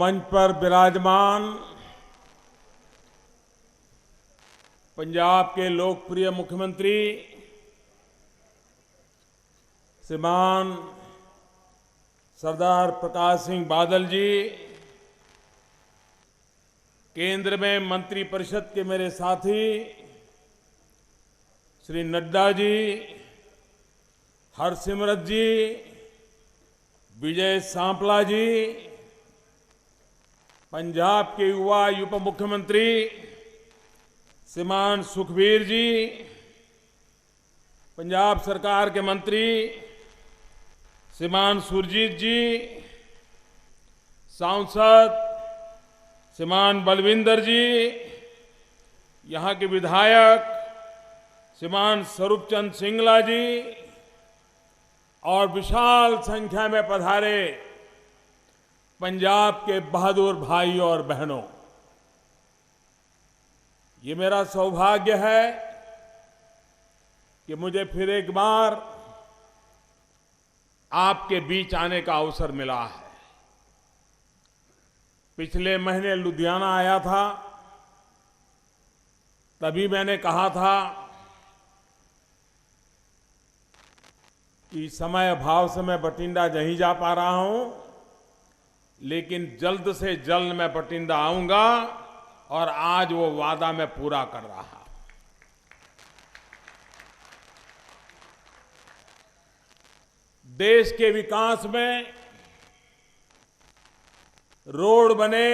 मंच पर विराजमान पंजाब के लोकप्रिय मुख्यमंत्री श्रीमान सरदार प्रकाश सिंह बादल जी, केंद्र में मंत्रिपरिषद के मेरे साथी श्री नड्डा जी, हरसिमरत जी, विजय सांपला जी, पंजाब के युवा उप मुख्यमंत्री श्रीमान सुखबीर जी, पंजाब सरकार के मंत्री श्रीमान सुरजीत जी, सांसद श्रीमान बलविंदर जी, यहाँ के विधायक श्रीमान स्वरूपचंद सिंगला जी और विशाल संख्या में पधारे पंजाब के बहादुर भाइयों और बहनों, ये मेरा सौभाग्य है कि मुझे फिर एक बार आपके बीच आने का अवसर मिला है। पिछले महीने लुधियाना आया था, तभी मैंने कहा था कि समय अभाव से मैं बठिंडा नहीं जा पा रहा हूं, लेकिन जल्द से जल्द मैं बठिंडा आऊंगा और आज वो वादा मैं पूरा कर रहा हूं। देश के विकास में रोड बने,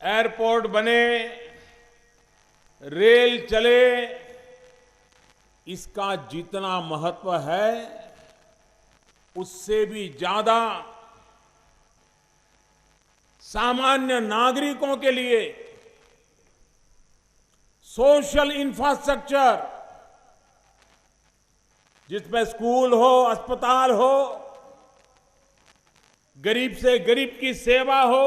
एयरपोर्ट बने, रेल चले, इसका जितना महत्व है उससे भी ज्यादा सामान्य नागरिकों के लिए सोशल इंफ्रास्ट्रक्चर, जिसमें स्कूल हो, अस्पताल हो, गरीब से गरीब की सेवा हो,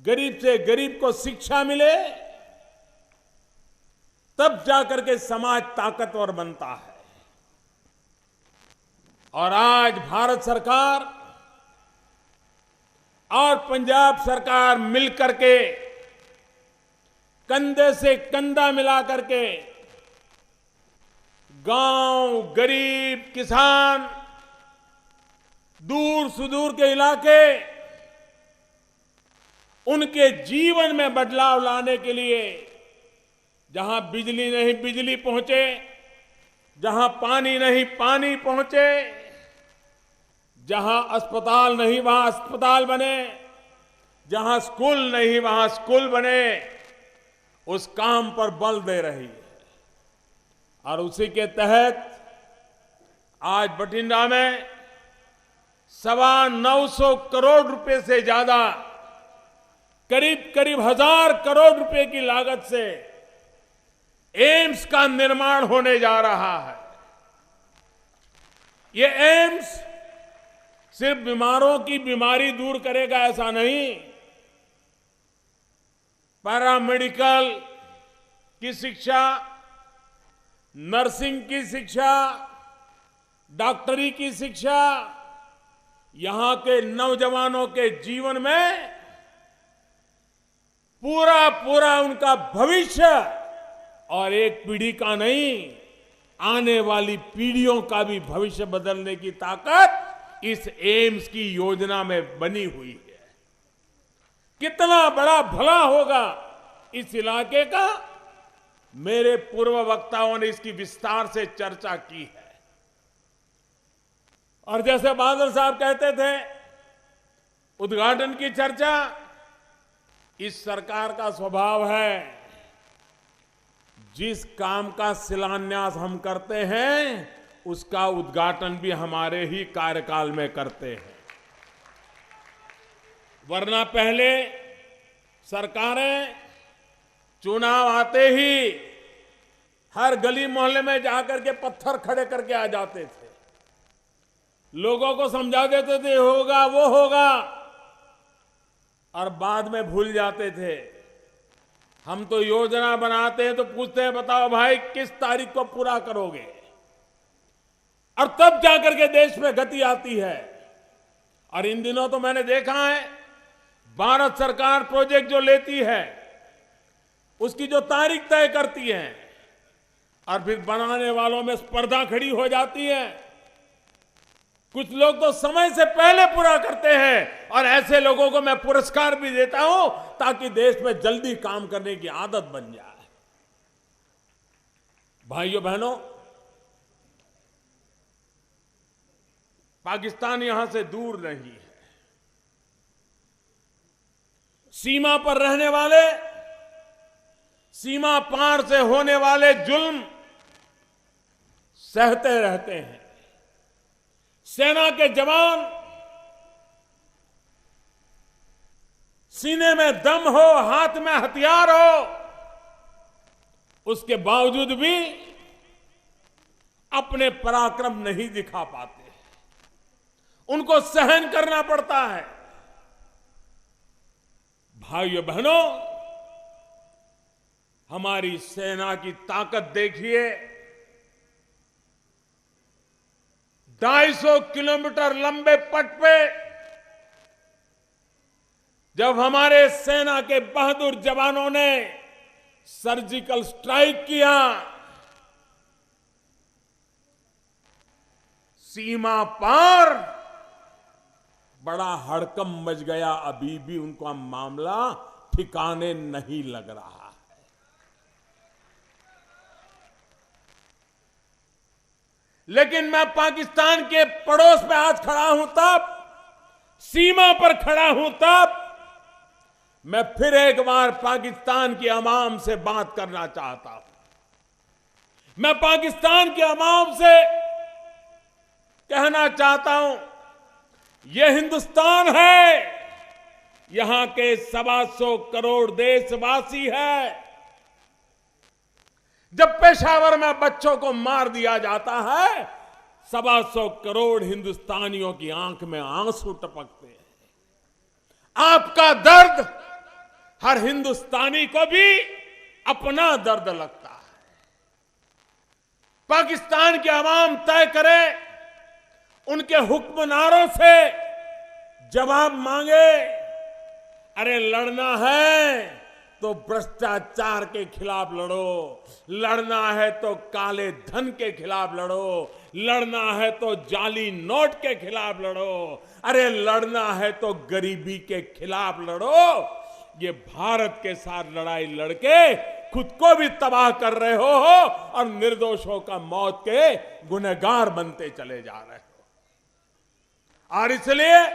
गरीब से गरीब को शिक्षा मिले, तब जाकर के समाज ताकतवर बनता है। और आज भारत सरकार और पंजाब सरकार मिलकर के कंधे से कंधा मिला करके गांव, गरीब, किसान, दूर सुदूर के इलाके, उनके जीवन में बदलाव लाने के लिए जहां बिजली नहीं बिजली पहुंचे, जहां पानी नहीं पानी पहुंचे, जहां अस्पताल नहीं वहां अस्पताल बने, जहां स्कूल नहीं वहां स्कूल बने, उस काम पर बल दे रही है। और उसी के तहत आज बठिंडा में 925 करोड़ रुपए से ज्यादा, करीब 1000 करोड़ रुपए की लागत से एम्स का निर्माण होने जा रहा है। ये एम्स सिर्फ बीमारों की बीमारी दूर करेगा ऐसा नहीं, पैरामेडिकल की शिक्षा, नर्सिंग की शिक्षा, डॉक्टरी की शिक्षा, यहां के नौजवानों के जीवन में पूरा पूरा उनका भविष्य, और एक पीढ़ी का नहीं, आने वाली पीढ़ियों का भी भविष्य बदलने की ताकत इस एम्स की योजना में बनी हुई है। कितना बड़ा भला होगा इस इलाके का, मेरे पूर्व वक्ताओं ने इसकी विस्तार से चर्चा की है। और जैसे बादल साहब कहते थे, उद्घाटन की चर्चा इस सरकार का स्वभाव है। जिस काम का शिलान्यास हम करते हैं, उसका उद्घाटन भी हमारे ही कार्यकाल में करते हैं। वरना पहले सरकारें चुनाव आते ही हर गली मोहल्ले में जाकर के पत्थर खड़े करके आ जाते थे, लोगों को समझा देते थे होगा वो होगा, और बाद में भूल जाते थे। हम तो योजना बनाते हैं तो पूछते हैं बताओ भाई किस तारीख को पूरा करोगे, और तब जाकर के देश में गति आती है। और इन दिनों तो मैंने देखा है, भारत सरकार प्रोजेक्ट जो लेती है उसकी जो तारीख तय करती है और फिर बनाने वालों में स्पर्धा खड़ी हो जाती है। कुछ लोग तो समय से पहले पूरा करते हैं और ऐसे लोगों को मैं पुरस्कार भी देता हूं ताकि देश में जल्दी काम करने की आदत बन जाए। भाइयों बहनों, पाकिस्तान यहां से दूर नहीं है। सीमा पर रहने वाले, सीमा पार से होने वाले जुल्म सहते रहते हैं। सेना के जवान सीने में दम हो, हाथ में हथियार हो, उसके बावजूद भी अपने पराक्रम नहीं दिखा पाते, उनको सहन करना पड़ता है। भाइयों बहनों, हमारी सेना की ताकत देखिए। 250 किलोमीटर लंबे पथ पे जब हमारे सेना के बहादुर जवानों ने सर्जिकल स्ट्राइक किया, सीमा पार बड़ा हड़कंप मच गया। अभी भी उनका मामला ठिकाने नहीं लग रहा है। लेकिन मैं पाकिस्तान के पड़ोस में आज खड़ा हूं, तब सीमा पर खड़ा हूं, तब मैं फिर एक बार पाकिस्तान की अवाम से बात करना चाहता हूं। मैं पाकिस्तान की अवाम से कहना चाहता हूं, यह हिंदुस्तान है, यहां के 125 करोड़ देशवासी है। जब पेशावर में बच्चों को मार दिया जाता है, 125 करोड़ हिंदुस्तानियों की आंख में आंसू टपकते हैं। आपका दर्द हर हिंदुस्तानी को भी अपना दर्द लगता है। पाकिस्तान की आवाम तय करे, उनके हुक्मनारों से जवाब मांगे। अरे लड़ना है तो भ्रष्टाचार के खिलाफ लड़ो, लड़ना है तो काले धन के खिलाफ लड़ो, लड़ना है तो जाली नोट के खिलाफ लड़ो, अरे लड़ना है तो गरीबी के खिलाफ लड़ो। ये भारत के साथ लड़ाई लड़के खुद को भी तबाह कर रहे हो और निर्दोषों का मौत के गुनहगार बनते चले जा रहे हो। और इसलिए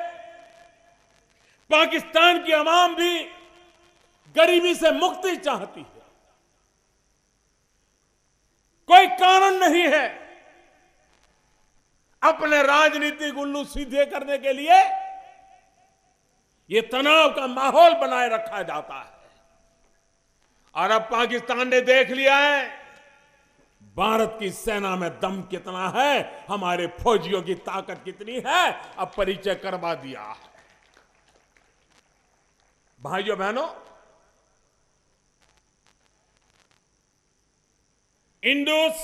पाकिस्तान की आवाम भी गरीबी से मुक्ति चाहती है। कोई कारण नहीं है अपने राजनीतिक उल्लू सीधे करने के लिए ये तनाव का माहौल बनाए रखा जाता है। और अब पाकिस्तान ने देख लिया है भारत की सेना में दम कितना है, हमारे फौजियों की ताकत कितनी है, अब परिचय करवा दिया है। भाइयों बहनों, Indus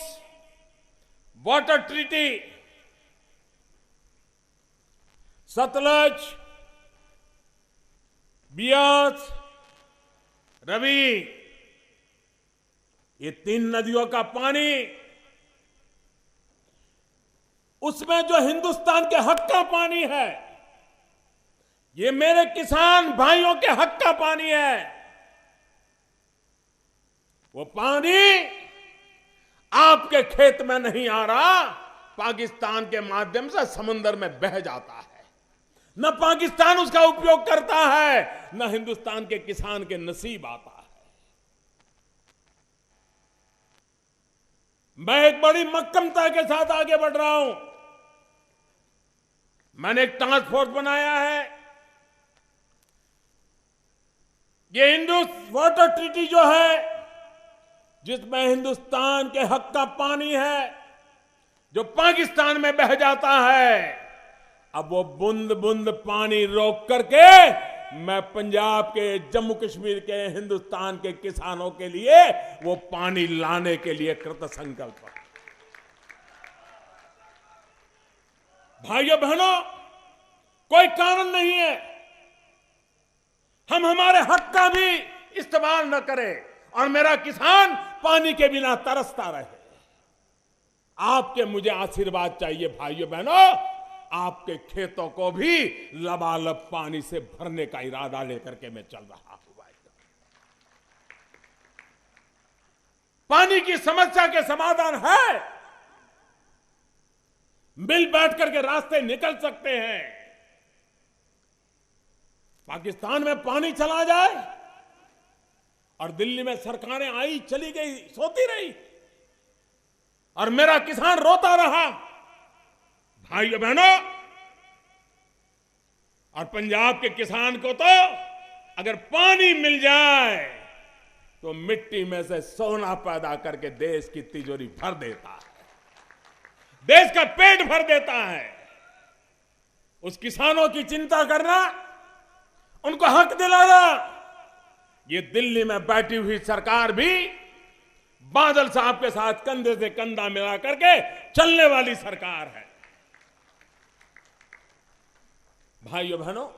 water treaty, Sutlej, Beas, Ravi, ये 3 नदियों का पानी, उसमें जो हिंदुस्तान के हक का पानी है, ये मेरे किसान भाइयों के हक का पानी है। वो पानी आपके खेत में नहीं आ रहा, पाकिस्तान के माध्यम से समंदर में बह जाता है। न पाकिस्तान उसका उपयोग करता है, न हिंदुस्तान के किसान के नसीब आता है। मैं एक बड़ी मक्कमता के साथ आगे बढ़ रहा हूं। मैंने एक टास्क फोर्स बनाया है। ये इंडस वाटर ट्रीटी जो है, जिसमें हिंदुस्तान के हक का पानी है जो पाकिस्तान में बह जाता है, अब वो बूंद बूंद पानी रोक करके मैं पंजाब के, जम्मू कश्मीर के, हिंदुस्तान के किसानों के लिए वो पानी लाने के लिए कृत संकल्प हूं। भाइयों बहनों, कोई कारण नहीं है हम हमारे हक का भी इस्तेमाल न करें और मेरा किसान पानी के बिना तरसता रहे। आपके मुझे आशीर्वाद चाहिए भाइयों बहनों, आपके खेतों को भी लबालब पानी से भरने का इरादा लेकर के मैं चल रहा हूं भाइयों। पानी की समस्या के समाधान है, मिल बैठ करके रास्ते निकल सकते हैं। पाकिस्तान में पानी चला जाए और दिल्ली में सरकारें आई चली गई, सोती रही और मेरा किसान रोता रहा। भाइयों बहनों, और पंजाब के किसान को तो अगर पानी मिल जाए तो मिट्टी में से सोना पैदा करके देश की तिजोरी भर देता है, देश का पेट भर देता है। उस किसानों की चिंता करना, उनको हक दिलाना, ये दिल्ली में बैठी हुई सरकार भी बादल साहब के साथ कंधे से कंधा मिला करके चलने वाली सरकार है। भाइयों बहनों,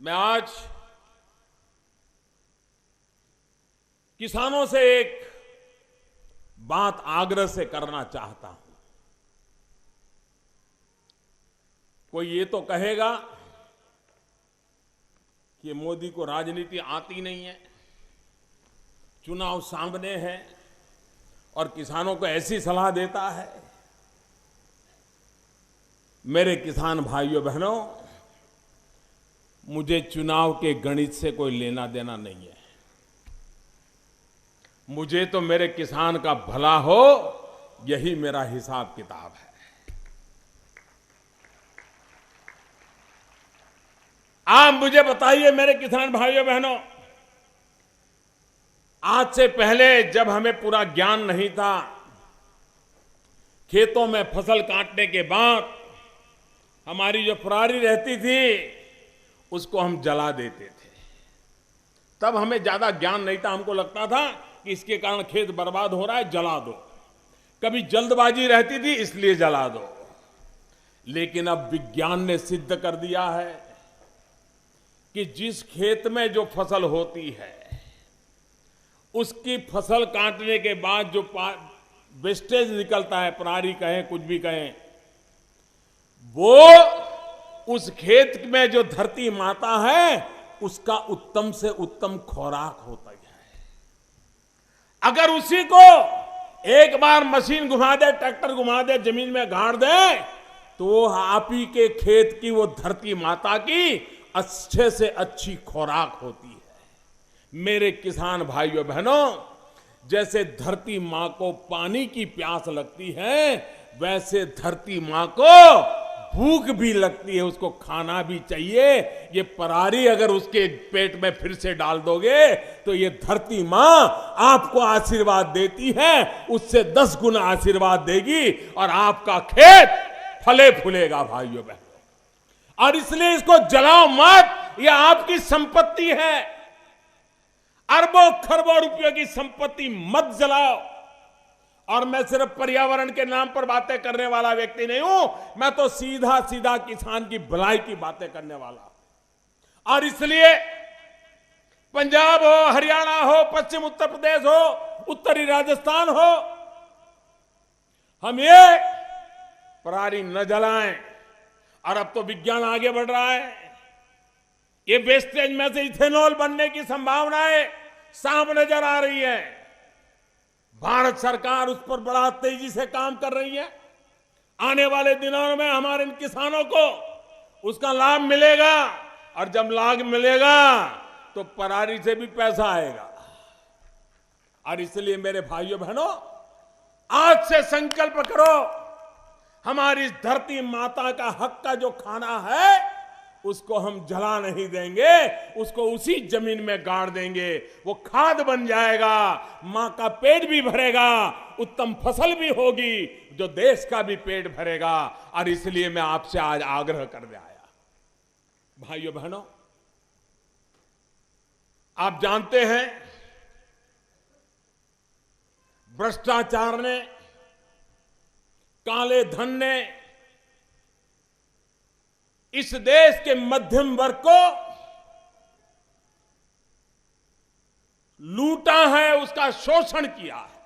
मैं आज किसानों से एक बात आग्रह से करना चाहता हूं। कोई ये तो कहेगा कि मोदी को राजनीति आती नहीं है, चुनाव सामने है और किसानों को ऐसी सलाह देता है। मेरे किसान भाइयों बहनों, मुझे चुनाव के गणित से कोई लेना देना नहीं है। मुझे तो मेरे किसान का भला हो, यही मेरा हिसाब किताब है। आप मुझे बताइए मेरे किसान भाइयों बहनों, आज से पहले जब हमें पूरा ज्ञान नहीं था, खेतों में फसल काटने के बाद हमारी जो पराली रहती थी उसको हम जला देते थे। तब हमें ज्यादा ज्ञान नहीं था, हमको लगता था कि इसके कारण खेत बर्बाद हो रहा है, जला दो। कभी जल्दबाजी रहती थी इसलिए जला दो। लेकिन अब विज्ञान ने सिद्ध कर दिया है कि जिस खेत में जो फसल होती है उसकी फसल काटने के बाद जो वेस्टेज निकलता है, पराली कहें कुछ भी कहें, वो उस खेत में जो धरती माता है उसका उत्तम से उत्तम खुराक होता है। अगर उसी को एक बार मशीन घुमा दे, ट्रैक्टर घुमा दे, जमीन में गाड़ दे, तो वो आप ही के खेत की वो धरती माता की अच्छे से अच्छी खुराक होती है। मेरे किसान भाइयों बहनों, जैसे धरती मां को पानी की प्यास लगती है, वैसे धरती मां को भूख भी लगती है, उसको खाना भी चाहिए। ये पराली अगर उसके पेट में फिर से डाल दोगे तो ये धरती मां आपको आशीर्वाद देती है, उससे 10 गुना आशीर्वाद देगी और आपका खेत फले फूलेगा भाइयों बहनों। और इसलिए इसको जलाओ मत, यह आपकी संपत्ति है। अरबों खरबों रुपयों की संपत्ति मत जलाओ। और मैं सिर्फ पर्यावरण के नाम पर बातें करने वाला व्यक्ति नहीं हूं, मैं तो सीधा सीधा किसान की भलाई की बातें करने वाला। और इसलिए पंजाब हो, हरियाणा हो, पश्चिम उत्तर प्रदेश हो, उत्तरी राजस्थान हो, हम ये पराली न जलाएं। और अब तो विज्ञान आगे बढ़ रहा है, ये वेस्टेज में से इथेनॉल बनने की संभावनाएं साफ नजर आ रही है। भारत सरकार उस पर बड़ा तेजी से काम कर रही है। आने वाले दिनों में हमारे इन किसानों को उसका लाभ मिलेगा, और जब लाभ मिलेगा तो पराली से भी पैसा आएगा। और इसलिए मेरे भाइयों बहनों, आज से संकल्प करो, हमारी इस धरती माता का हक का जो खाना है उसको हम जला नहीं देंगे, उसको उसी जमीन में गाड़ देंगे। वो खाद बन जाएगा, मां का पेट भी भरेगा, उत्तम फसल भी होगी, जो देश का भी पेट भरेगा। और इसलिए मैं आपसे आज आग्रह करने आया। भाइयों बहनों, आप जानते हैं भ्रष्टाचार ने, काले धन ने इस देश के मध्यम वर्ग को लूटा है, उसका शोषण किया है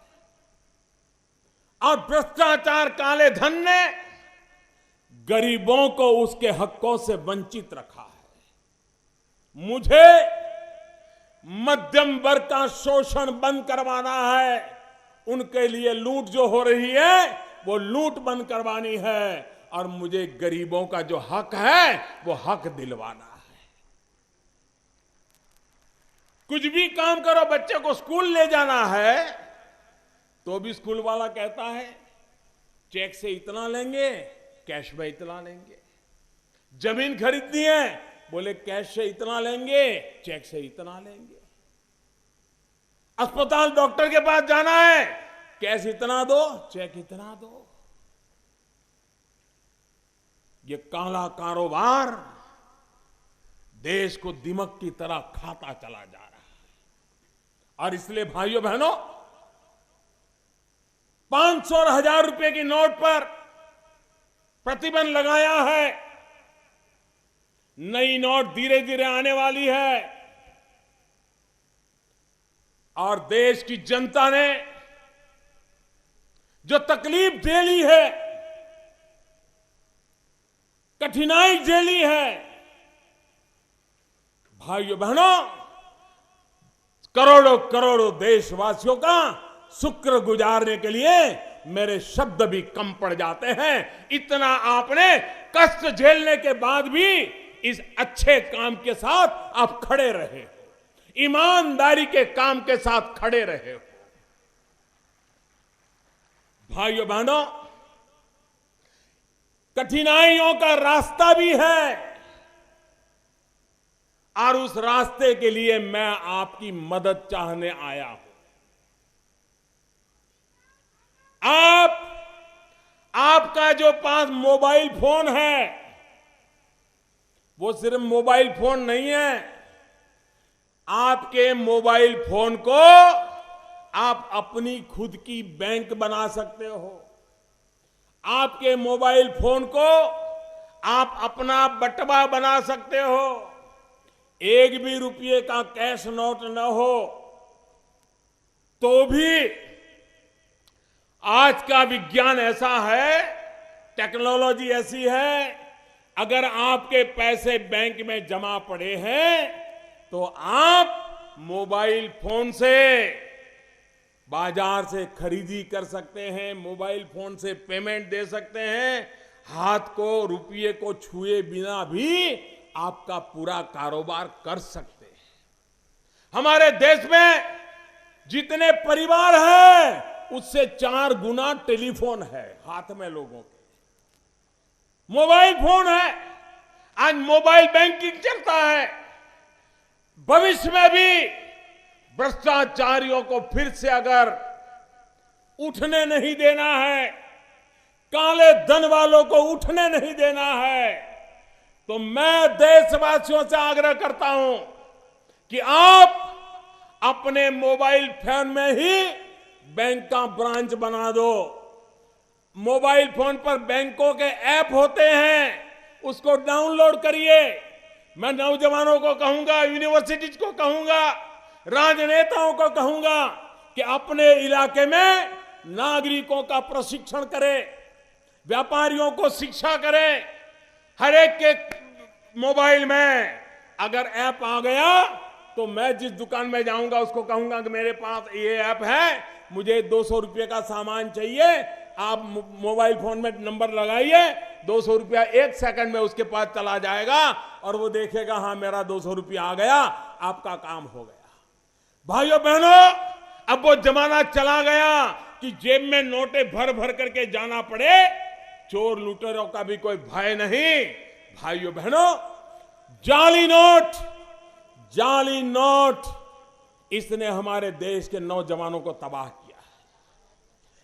और भ्रष्टाचार काले धन ने गरीबों को उसके हकों से वंचित रखा है। मुझे मध्यम वर्ग का शोषण बंद करवाना है। उनके लिए लूट जो हो रही है वो लूट बंद करवानी है और मुझे गरीबों का जो हक है वो हक दिलवाना है। कुछ भी काम करो, बच्चे को स्कूल ले जाना है तो भी स्कूल वाला कहता है चेक से इतना लेंगे, कैश में इतना लेंगे। जमीन खरीदनी है, बोले कैश से इतना लेंगे, चेक से इतना लेंगे। अस्पताल डॉक्टर के पास जाना है, कैश इतना दो, चेक इतना दो। ये काला कारोबार देश को दीमक की तरह खाता चला जा रहा है और इसलिए भाइयों बहनों 500 और 1000 रुपए की नोट पर प्रतिबंध लगाया है। नई नोट धीरे धीरे आने वाली है और देश की जनता ने जो तकलीफ झेली है, कठिनाई झेली है, भाइयों बहनों करोड़ों करोड़ों देशवासियों का शुक्र गुजारने के लिए मेरे शब्द भी कम पड़ जाते हैं। इतना आपने कष्ट झेलने के बाद भी इस अच्छे काम के साथ आप खड़े रहे हो, ईमानदारी के काम के साथ खड़े रहे हो। भाइयों बहनों कठिनाइयों का रास्ता भी है और उस रास्ते के लिए मैं आपकी मदद चाहने आया हूं। आपका जो पास मोबाइल फोन है वो सिर्फ मोबाइल फोन नहीं है। आपके मोबाइल फोन को आप अपनी खुद की बैंक बना सकते हो। आपके मोबाइल फोन को आप अपना बटवा बना सकते हो। एक भी रुपये का कैश नोट न हो तो भी आज का विज्ञान ऐसा है, टेक्नोलॉजी ऐसी है, अगर आपके पैसे बैंक में जमा पड़े हैं तो आप मोबाइल फोन से बाजार से खरीदी कर सकते हैं, मोबाइल फोन से पेमेंट दे सकते हैं। हाथ को रुपये को छुए बिना भी आपका पूरा कारोबार कर सकते हैं। हमारे देश में जितने परिवार हैं उससे 4 गुना टेलीफोन है हाथ में लोगों के, मोबाइल फोन है। आज मोबाइल बैंकिंग चलता है। भविष्य में भी भ्रष्टाचारियों को फिर से अगर उठने नहीं देना है, काले धन वालों को उठने नहीं देना है, तो मैं देशवासियों से आग्रह करता हूं कि आप अपने मोबाइल फोन में ही बैंक का ब्रांच बना दो। मोबाइल फोन पर बैंकों के ऐप होते हैं, उसको डाउनलोड करिए। मैं नौजवानों को कहूंगा, यूनिवर्सिटीज को कहूंगा, राजनेताओं को कहूंगा कि अपने इलाके में नागरिकों का प्रशिक्षण करें, व्यापारियों को शिक्षा करें। हर एक के मोबाइल में अगर ऐप आ गया तो मैं जिस दुकान में जाऊंगा उसको कहूंगा कि मेरे पास ये ऐप है, मुझे 200 रुपये का सामान चाहिए, आप मोबाइल फोन में नंबर लगाइए, 200 रुपया 1 सेकंड में उसके पास चला जाएगा और वो देखेगा हाँ मेरा 200 रुपया आ गया, आपका काम हो गया। भाइयों बहनों अब वो जमाना चला गया कि जेब में नोटें भर भर करके जाना पड़े, चोर लुटेरों का भी कोई भय नहीं। भाइयों बहनों जाली नोट इसने हमारे देश के नौजवानों को तबाह किया है।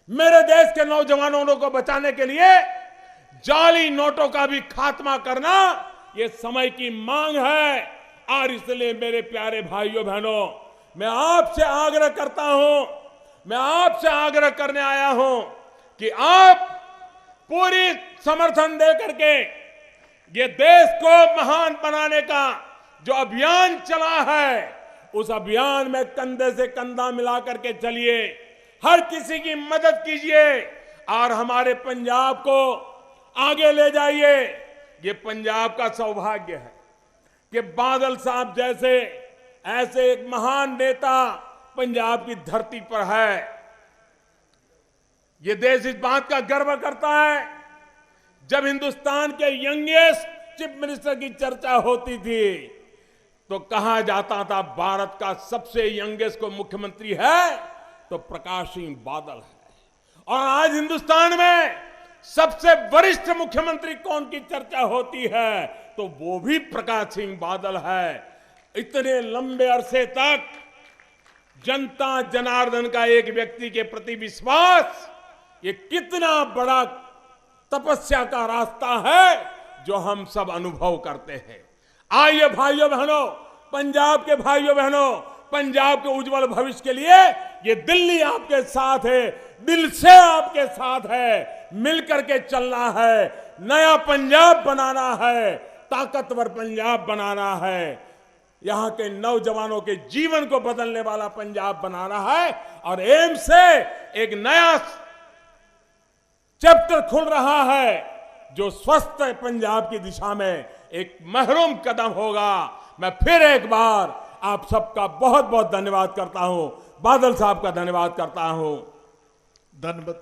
मेरे देश के नौजवानों को बचाने के लिए जाली नोटों का भी खात्मा करना ये समय की मांग है। और इसलिए मेरे प्यारे भाइयों बहनों मैं आपसे आग्रह करता हूं, मैं आपसे आग्रह करने आया हूं कि आप पूरी समर्थन दे करके ये देश को महान बनाने का जो अभियान चला है, उस अभियान में कंधे से कंधा मिला करके चलिए, हर किसी की मदद कीजिए और हमारे पंजाब को आगे ले जाइए। ये पंजाब का सौभाग्य है कि बादल साहब जैसे ऐसे एक महान नेता पंजाब की धरती पर है। ये देश इस बात का गर्व करता है, जब हिंदुस्तान के यंगेस्ट चीफ मिनिस्टर की चर्चा होती थी तो कहा जाता था भारत का सबसे यंगेस्ट को मुख्यमंत्री है तो प्रकाश सिंह बादल है। और आज हिंदुस्तान में सबसे वरिष्ठ मुख्यमंत्री कौन की चर्चा होती है तो वो भी प्रकाश सिंह बादल है। इतने लंबे अरसे तक जनता जनार्दन का एक व्यक्ति के प्रति विश्वास, ये कितना बड़ा तपस्या का रास्ता है जो हम सब अनुभव करते हैं। आइए भाइयों बहनों, पंजाब के भाइयों बहनों, पंजाब के उज्जवल भविष्य के लिए ये दिल्ली आपके साथ है, दिल से आपके साथ है, मिलकर के चलना है, नया पंजाब बनाना है, ताकतवर पंजाब बनाना है, यहां के नौजवानों के जीवन को बदलने वाला पंजाब बनाना है। और एम्स से एक नया चैप्टर खुल रहा है जो स्वस्थ पंजाब की दिशा में एक महरूम कदम होगा। मैं फिर एक बार आप सबका बहुत बहुत धन्यवाद करता हूं, बादल साहब का धन्यवाद करता हूं। धन्यवाद।